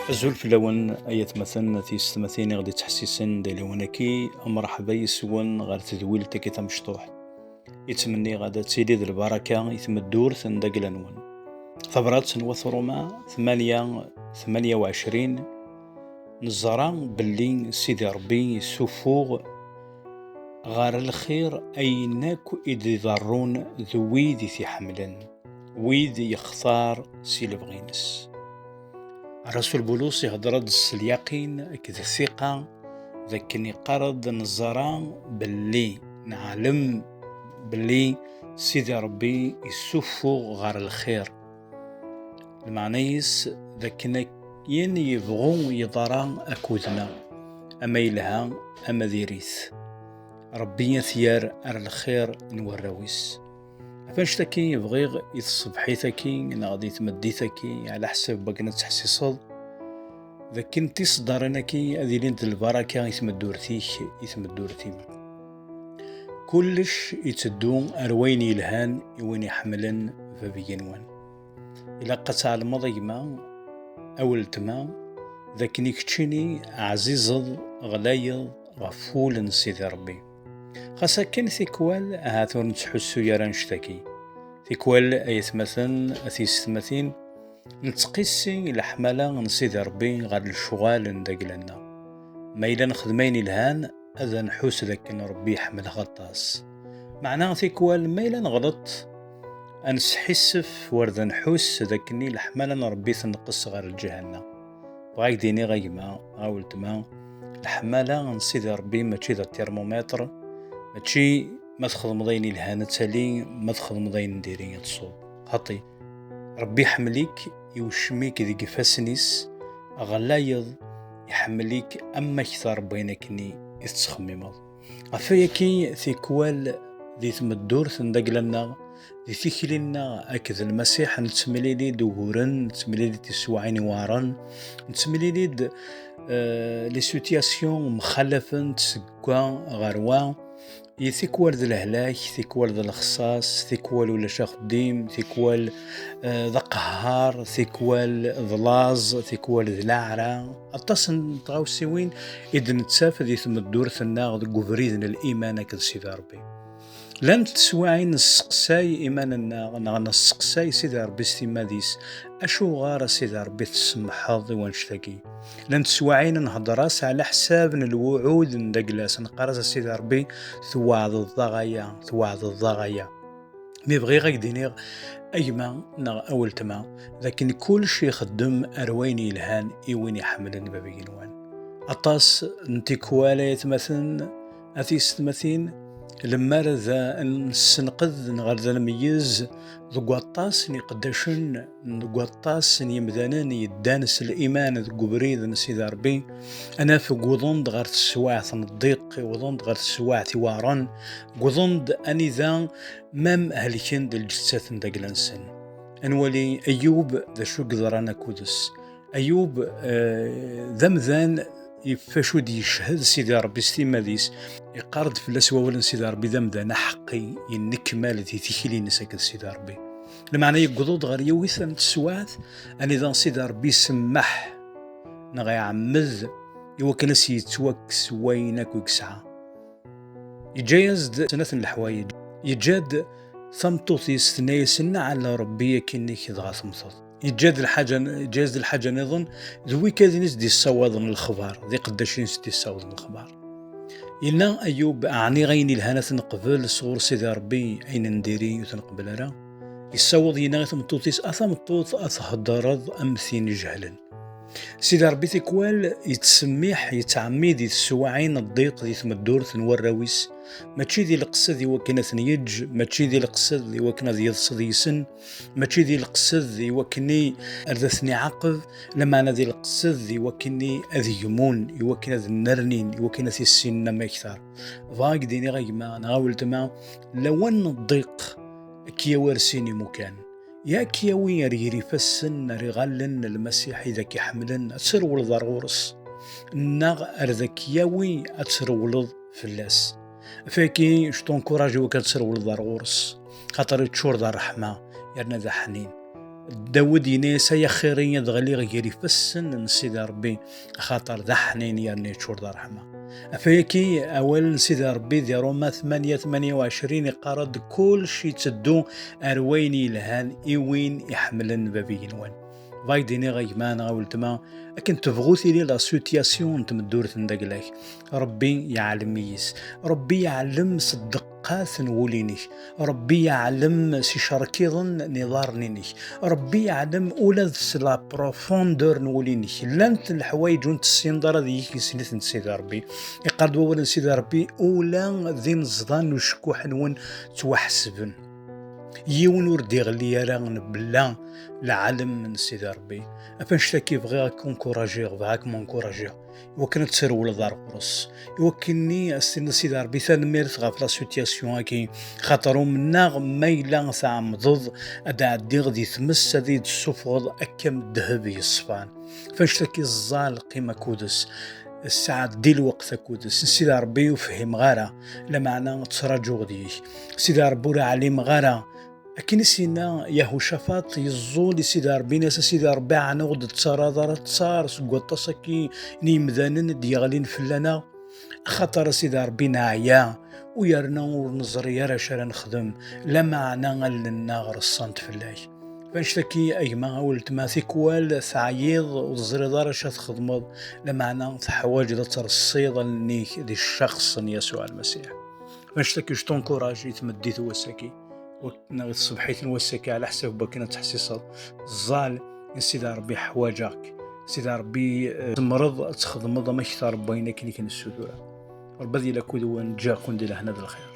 الزول لون أية مثلا تيستمثين غادي تحسيسن ديالي وناكي مرحبا يسون غير تذويل تاكي مشطوح يتمني غادا تسيدي ذي البركة يتمدور ثندق لنون ثبرات وثروما 28 نزرا باللي سيدي ربي يسوفوغ غار الخير أيناك إذ يضرون ذويد في حملا ويد يختار سي البغينس. الرسول بولس يهضر اليقين كذا الثقة ذاكني قرض نزران باللي نعلم باللي سيدي ربي يسوفو غار الخير المعنيس ذاكنا ين يبغو يضران أكودنا أما يلها أما ذيريث ربي يثير أر الخير نوراويس فاش تاكي يبغي يتصبحيتاكي انا غادي تمديتاكي على حساب باقنا تحسي صد ذاك انت صدرناكي هذه لين البركه يتمدورتي كلش يتدون اروين يلهان وين يحملن فبينوان الى قطع المضيمه اول تما ذاك نيكتشيني عزيز غلايض غفول سيدي ربي خاصة كان ثيكوال هاثون تحسو يران شتاكي ثيكوال أيثمثن أثيستمثين نتقيسي الحمالة نسيدي ربي غاد الشغال ندقلنا ما إلا نخدمين الهان أذا نحوس ذاك ربي يحمل غطاس معناه ثيكوال ما إلا نغلط أنسحسف ورد نحوس ذاكني الحمالة ربي تنقص غير الجهنة بغاك ديني غيما غاولت ما الحمالة نسيدي ربي ماشي ذا الترمومتر ماشي ما تخدم ضيني الهانة تالي ما تخدم ضين نديري تصوب خطي ربي يحمليك يوشميك ذي قفاسنيس أغلايض يحمليك أما كثار بينكني يتخمم أفياكي ثيكوال ذي تمدور ثندق لنا ذي ثيكلنا أكذ المسيح نتمليلي دهورن نتمليلي تسوعين وارن نتمليلي لي سوتياسيون مخلفن تسقوا غروان يثيكوال ذا الهلاك ثيكوال ذا الخصاص ثيكوال ولا شاخديم ثيكوال ذا قهار ثيكوال ذا لاز ثيكوال ذا لعرة أتصن تغاوسيوين إذا نتساف ذي ثم الدور ثناغ ذا قفريذن الإيمان كذا سيدي ربي لن تسواعين السقساي إيماننا نسقساي سيدي ربي استماديس أشو غار سيدي ربي تسمحاض وانشتاقي لن تسواعين نهضراس على حساب الوعود ندقلاس نقرز سيدي ربي ثواعد الضغايا ميبغي غاك دينيغ أيما أول تما لكن كل شي يخدم أرويني الهان إيوين يحملن بابينوان أطاس نتيكوالا يتمثل أثيستمثين لما ذا نسنقذ نغير ذا الميز ذو قطاس قداشن ذو قطاس يمذانان يدانس الإيمان ذو قبريد نسيد ربي أنا في قوضند غير السواع الضيق قوضند غير السواع ثوارن قوضند أني ذا مام هلكين دي الجسات ندقلنسن أنولي أيوب ذا شو قدرانا كودس أيوب ذمذان يفاشو دي يشهد سيدي ربي استيماديس يقارد في الاسوا ولا سيدي ربي ذا حقي ينكمال ذي تيكلي نساك سيدي ربي المعنى يقضود غير يوثن تسوات اني ذا سيدي ربي سمح نغي عمذ يوكل سيتوكس وينك ويكسعى يجايز سنة الحوايج يجاد ثمطوث يستناي سنة على ربي كني كذا ثمطوث جاز الحاجة نظن ذوي كذا ناس دي الصواد من الخبار ذي قداش ناس دي الصواد من الخبار إلا أيوب أعني غيني الهنا تنقبل صغور سيدي ربي أين نديري وتنقبل أنا يصوض ينا ثمطوثيس أثمطوث أثهدرض أمثين جهلا سيدي ربي تيكوال يتسميح يتعميد يتسوعين الضيق ذي ثمدور ثنوراويس ماشي ذي القصد ذي وكنا ثنيج ماشي ذي القصد ذي وكنا ذي يصد يسن ماشي ذي القصد ذي وكني أرثني عقب لما أنا ذي القصد ذي وكني أذي يمون يوكنا ذي النرنين يوكنا ذي السن ما يكثر فاق ديني غيما نغاول تما لو أن الضيق كي ورسيني مكان يا كياوي ريري فسن رغالن المسيح إذا كيحملن أتسرول ضرورس ناغ أرذك ياوي أتسرول فلاس فاكي شتون كوراجي وكتسرول ضرورس خاطر تشور ذا الرحمة يرنا ذا حنين داود يناس يا خيرين يدغلي غيري فسن نسيد ربي خاطر ذا حنين يرني تشور ذا رحمة. أفيكي أول نسيد ربي ذي روما 8:28 يقارد كل شي تدو أرويني لهان إيوين يحملن بابي نوان فايديني غيمان غولتما أكن تبغوثي لي لا سيتياسيون تمدورة ندقلاك. ربي يعلم يس، ربي يعلم صدقات نولينيش، ربي يعلم سي شركيضن نظارنينيش، ربي يعلم أولاد لا بروفوندور نولينيش لانت الحوايج ونت السيندرة ذيك سنة نسيد ربي يقعد ولا نسيد ربي أولا ذي نزضان وشكوح نون توحسبن يون وردي غلي راه بلا العالم من سيدي ربي افنشتكي بغيك كونكوراجي بغاك مونكوراجي وكنت تصير ولد قرص يوكلني السن سيدي ربي ثان ميرت غاف لا سيتياسيون هاكي خاطرو منا ميلا ثاع مضض ادا عدي غدي تمس هذي السفغ اكم الذهب يصفان فنشتكي الزال قيمه كودس الساعة دي الوقت كودس سيدي ربي وفهم غارة لمعنى تراجو غديش سيدي ربي عليم غارة أكن سينا يهوشافاط يزول سيدي ربي ناس سيدي ربي عنغد تصار تصار سقوط سكي نيمذانن ديغلين فلنا خاطر سيدي ربي نعيا ويرنا ونزري يا رشا نخدم لمعنى لنا غرصانت فلاش فنشتكي أيما ولت ما ثيكوال ثعيض وزريضة رشا تخدمض لمعنى حوايج ترصيض لنيك دي الشخص يسوع المسيح فنشتكي شتون كوراج يتمديت وسكي وكنا الصبحيت نوسكي على حساب بكنا تحسيصات الزال سيدي ربي حواجك سيدي ربي تمرض تخدم ما يختار بينك كني كن السدورة ربي لك ودوان جا كون دي لهنا الخير.